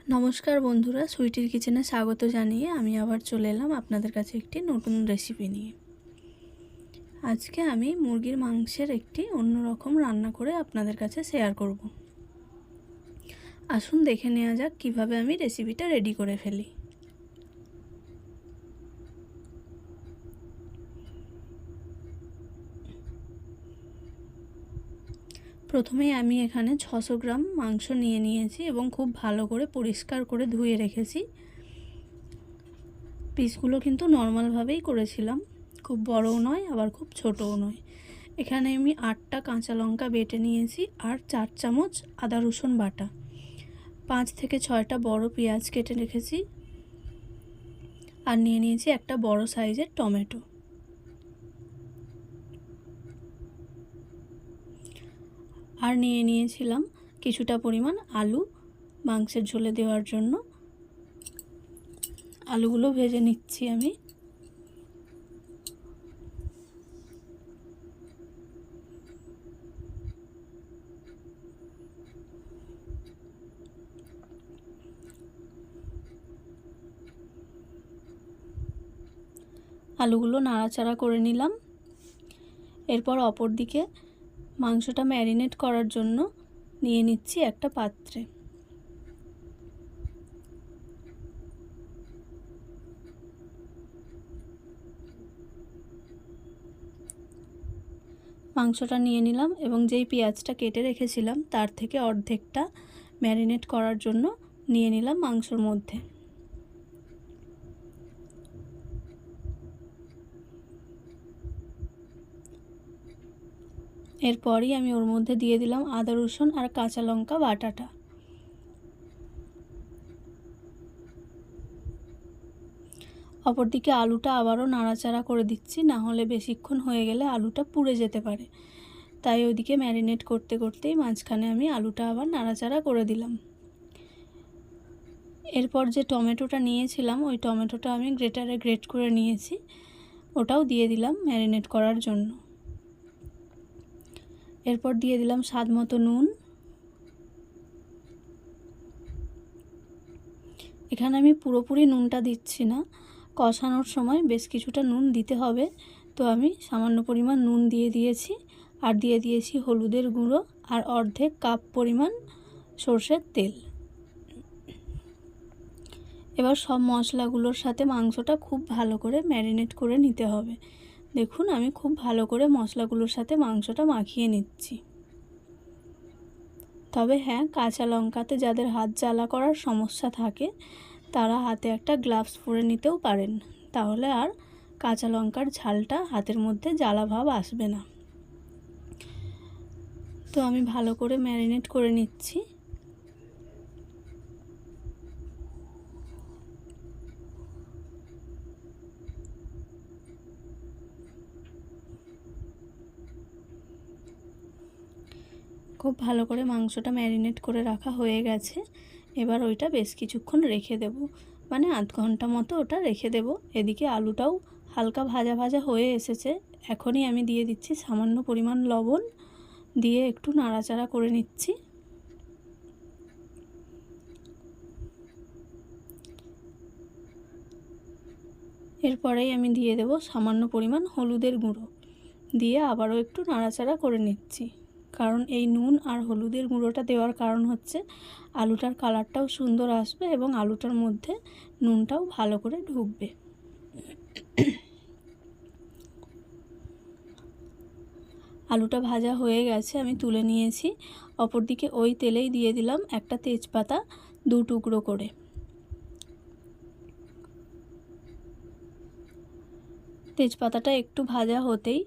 নমস্কার বন্ধুরা, সুইটির কিচেনে স্বাগত জানিয়ে আমি আবার চলে এলাম আপনাদের কাছে একটি নতুন রেসিপি নিয়ে। আজকে আমি মুরগির মাংসের একটি অন্যরকম রান্না করে আপনাদের কাছে শেয়ার করব। আসুন দেখে নেওয়া যাক কিভাবে আমি রেসিপিটা রেডি করে ফেলি। প্রথমে আমি এখানে 600 গ্রাম মাংস নিয়েছি এবং খুব ভালো করে পরিষ্কার করে ধুয়ে রেখেছি। পিসগুলো কিন্তু নর্মালভাবেই করেছিলাম, খুব বড়ও নয় আবার খুব ছোটও নয়। এখানে আমি 8টা কাঁচা লঙ্কা বেটে নিয়েছি আর 4 চামচ আদা রসুন বাটা, 5 থেকে 6টা বড় পেঁয়াজ কেটে রেখেছি আর নিয়ে নিয়েছি একটা বড় সাইজের টমেটো। আর নিয়ে নিয়েছিলাম কিছুটা পরিমাণ আলু মাংসের ঝোলে দেওয়ার জন্য। আলুগুলো ভেজে নিচ্ছি আমি। আলুগুলো নাড়াচাড়া করে নিলাম। এরপর অপর দিকে মাংসটা ম্যারিনেট করার জন্য নিয়ে নিচ্ছি একটা পাত্রে। মাংসটা নিয়ে নিলাম এবং যেই পেঁয়াজটা কেটে রেখেছিলাম তার থেকে অর্ধেকটা ম্যারিনেট করার জন্য নিয়ে নিলাম মাংসর মধ্যে। এরপরই আমি ওর মধ্যে দিয়ে দিলাম আদা রসুন আর কাঁচা লঙ্কা বাটাটা। অপরদিকে আলুটা আবারও নাড়াচাড়া করে দিচ্ছি, না হলে বেশিক্ষণ হয়ে গেলে আলুটা পুড়ে যেতে পারে। তাই ওইদিকে ম্যারিনেট করতে করতেই মাঝখানে আমি আলুটা আবার নাড়াচাড়া করে দিলাম। এরপর যে টমেটোটা নিয়েছিলাম ওই টমেটোটা আমি গ্রেটারে গ্রেট করে নিয়েছি, ওটাও দিয়ে দিলাম ম্যারিনেট করার জন্য। এরপর দিয়ে দিলাম স্বাদ মতো নুন। এখানে আমি পুরোপুরি নুনটা দিচ্ছি না, কষানোর সময় বেশ কিছুটা নুন দিতে হবে, তো আমি সামান্য পরিমাণ নুন দিয়ে দিয়েছি। আর দিয়ে দিয়েছি হলুদের গুঁড়ো আর অর্ধেক কাপ পরিমাণ সর্ষের তেল। এবার সব মশলাগুলোর সাথে মাংসটা খুব ভালো করে ম্যারিনেট করে নিতে হবে। দেখুন আমি খুব ভালো করে মশলাগুলোর সাথে মাংসটা মাখিয়ে নিচ্ছি। তবে হ্যাঁ, কাঁচা লঙ্কাতে যাদের হাত জ্বালা করার সমস্যা থাকে তারা হাতে একটা গ্লাভস পরে নিতেও পারেন, তাহলে আর কাঁচা লঙ্কার ঝালটা হাতের মধ্যে জ্বালা ভাব আসবে না। তো আমি ভালো করে ম্যারিনেট করে নিচ্ছি। খুব ভালো করে মাংসটা ম্যারিনেট করে রাখা হয়ে গেছে। এবার ওইটা বেশ কিছুক্ষণ রেখে দেব, মানে আধ ঘন্টা মতো ওটা রেখে দেব। এদিকে আলুটাও হালকা ভাজা ভাজা হয়ে এসেছে। এখনই আমি দিয়ে দিচ্ছি সামান্য পরিমাণ লবণ, দিয়ে একটু নাড়াচাড়া করে নিচ্ছি। এরপরেই আমি দিয়ে দেব সামান্য পরিমাণ হলুদের গুঁড়ো, দিয়ে আবারও একটু নাড়াচাড়া করে নিচ্ছি। কারণ এই নুন আর হলুদের গুঁড়োটা দেওয়ার কারণ হচ্ছে আলুটার কালারটাও সুন্দর আসবে এবং আলুটার মধ্যে নুনটাও ভালো করে ঢুকবে। আলুটা ভাজা হয়ে গেছে, আমি তুলে নিয়েছি। অপরদিকে ওই তেলেই দিয়ে দিলাম একটা তেজপাতা 2 টুকরো করে। তেজপাতাটা একটু ভাজা হতেই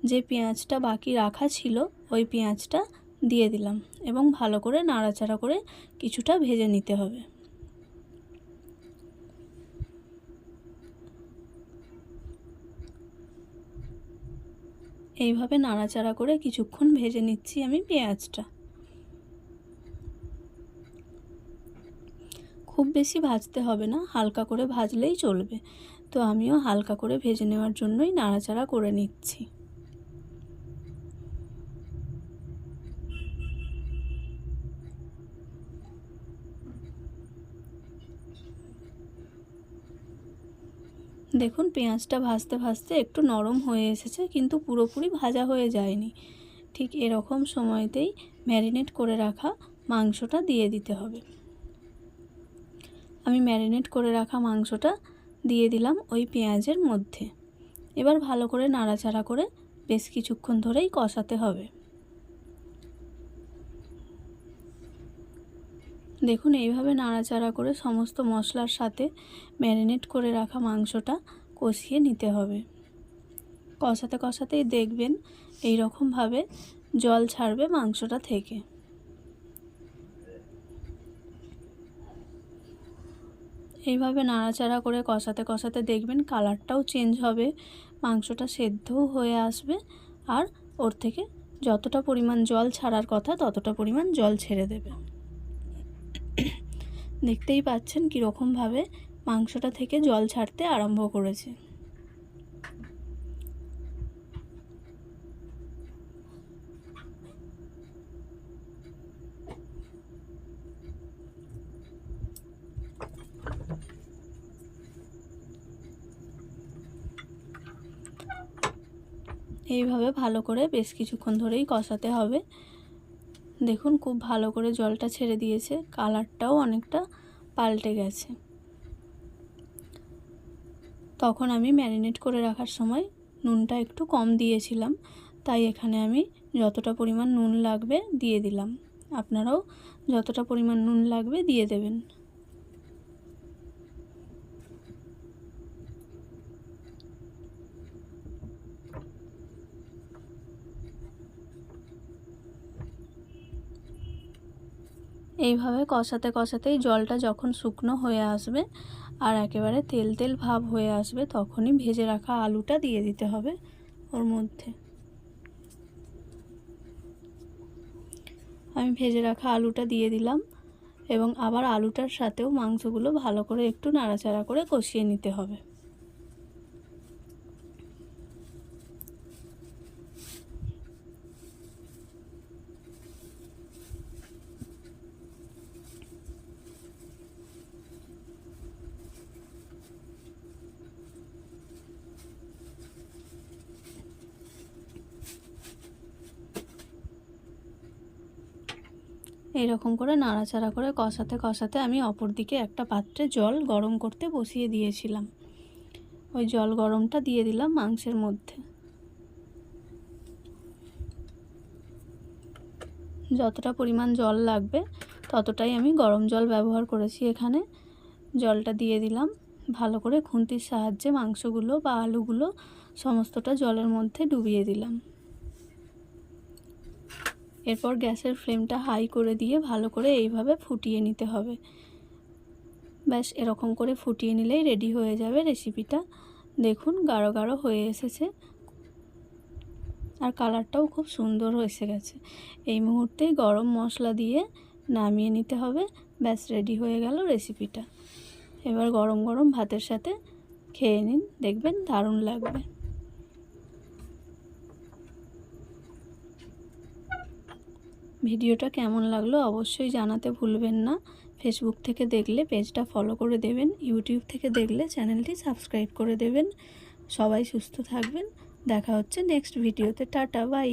যে পেঁয়াজটা বাকি রাখা ছিল ওই পেঁয়াজটা দিয়ে দিলাম এবং ভালো করে নাড়াচাড়া করে কিছুটা ভেজে নিতে হবে। এইভাবে নাড়াচাড়া করে কিছুক্ষণ ভেজে নিচ্ছি আমি পেঁয়াজটা। খুব বেশি ভাজতে হবে না, হালকা করে ভাজলেই চলবে। তো আমিও হালকা করে ভেজে নেওয়ার জন্যই নাড়াচাড়া করে নিচ্ছি। দেখুন পেঁয়াজটা ভাজতে ভাজতে একটু নরম হয়ে এসেছে, কিন্তু পুরোপুরি ভাজা হয়ে যায়নি। ঠিক এরকম সময়তেই ম্যারিনেট করে রাখা মাংসটা দিয়ে দিতে হবে। আমি ম্যারিনেট করে রাখা মাংসটা দিয়ে দিলাম ওই পেঁয়াজের মধ্যে। এবার ভালো করে নাড়াচাড়া করে বেশ কিছুক্ষণ ধরেই কষাতে হবে। দেখুন এইভাবে নাড়াচাড়া করে সমস্ত মশলার সাথে ম্যারিনেট করে রাখা মাংসটা কষিয়ে নিতে হবে। কষাতে কষাতেই দেখবেন এই রকমভাবে জল ছাড়বে মাংসটা থেকে। এইভাবে নাড়াচাড়া করে কষাতে কষাতে দেখবেন কালারটাও চেঞ্জ হবে, মাংসটা সেদ্ধও হয়ে আসবে, আর ওর থেকে যতটা পরিমাণ জল ছাড়ার কথা ততটা পরিমাণ জল ছেড়ে দেবে। দেখতেই পাচ্ছেন কীরকমভাবে মাংসটা থেকে জল ছাড়তে আরম্ভ করেছে। এইভাবে ভালো করে বেশ কিছুক্ষণ ধরেই কষাতে হবে। দেখুন খুব ভালো করে জলটা ছেড়ে দিয়েছে, কালারটাও অনেকটা পাল্টে গেছে। তখন আমি ম্যারিনেট করে রাখার সময় নুনটা একটু কম দিয়েছিলাম, তাই এখানে আমি যতটা পরিমাণ নুন লাগবে দিয়ে দিলাম। আপনারাও যতটা পরিমাণ নুন লাগবে দিয়ে দেবেন। এইভাবে কষাতে কষাতেই জলটা যখন শুকনো হয়ে আসবে আর একেবারে তেল তেল ভাব হয়ে আসবে, তখনই ভেজে রাখা আলুটা দিয়ে দিতে হবে ওর মধ্যে। আমি ভেজে রাখা আলুটা দিয়ে দিলাম এবং আবার আলুটার সাথেও মাংসগুলো ভালো করে একটু নাড়াচাড়া করে কষিয়ে নিতে হবে। এইরকম করে নাড়াচাড়া করে কষাতে কষাতে আমি অপর দিকে একটা পাত্রে জল গরম করতে বসিয়ে দিয়েছিলাম। ওই জল গরমটা দিয়ে দিলাম মাংসের মধ্যে। যতটা পরিমাণ জল লাগবে ততটাই আমি গরম জল ব্যবহার করেছি এখানে। জলটা দিয়ে দিলাম, ভালো করে খুন্তির সাহায্যে মাংসগুলো বা আলুগুলো সমস্তটা জলের মধ্যে ডুবিয়ে দিলাম। এরপর গ্যাসের ফ্লেমটা হাই করে দিয়ে ভালো করে এইভাবে ফুটিয়ে নিতে হবে। ব্যাস এরকম করে ফুটিয়ে নিলেই রেডি হয়ে যাবে রেসিপিটা। দেখুন গাঢ় গাঢ় হয়ে এসেছে আর কালারটাও খুব সুন্দর এসে গেছে। এই মুহূর্তেই গরম মশলা দিয়ে নামিয়ে নিতে হবে। ব্যাস রেডি হয়ে গেল রেসিপিটা। এবার গরম গরম ভাতের সাথে খেয়ে নিন, দেখবেন দারুণ লাগবে। ভিডিওটা কেমন লাগলো অবশ্যই জানাতে ভুলবেন না। ফেসবুক থেকে দেখলে পেজটা ফলো করে দেবেন, ইউটিউব থেকে দেখলে চ্যানেলটি সাবস্ক্রাইব করে দেবেন। সবাই সুস্থ থাকবেন। দেখা হচ্ছে নেক্সট ভিডিওতে। Tata, by.